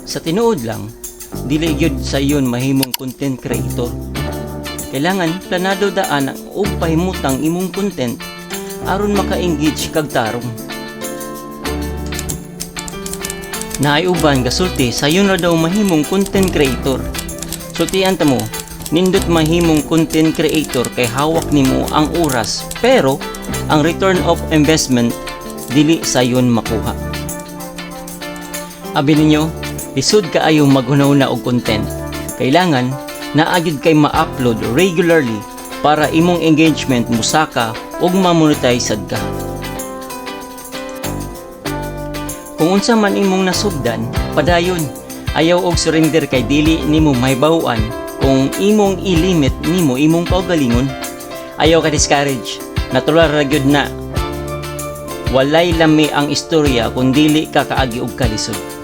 Sa tinuod lang, dili gyud sa iyon mahimong content creator. Kailangan planado daan ang og pahimutang imong content aron maka-engage kag tarong. Naay uban gasulti sayon ra daw mahimong content creator. Sultian ta mo, nindot mahimong content creator kay hawak nimo ang oras pero ang return of investment dili sayon makuha. Abi ninyo, lisod kaayo maghunaw-na og content. Kailangan naagid kay ma-upload regularly para imong engagement musaka ug ma-monetize sad ka. Kung unsa man imong nasugdan, padayon. Ayaw og surrender kay dili nimo mahibaw-an kung imong i-limit nimo imong kaugalingon. Ayaw ka discourage. Natural ra gyud na. Walay lami ang istorya kung dili ka kaagi og kalisod.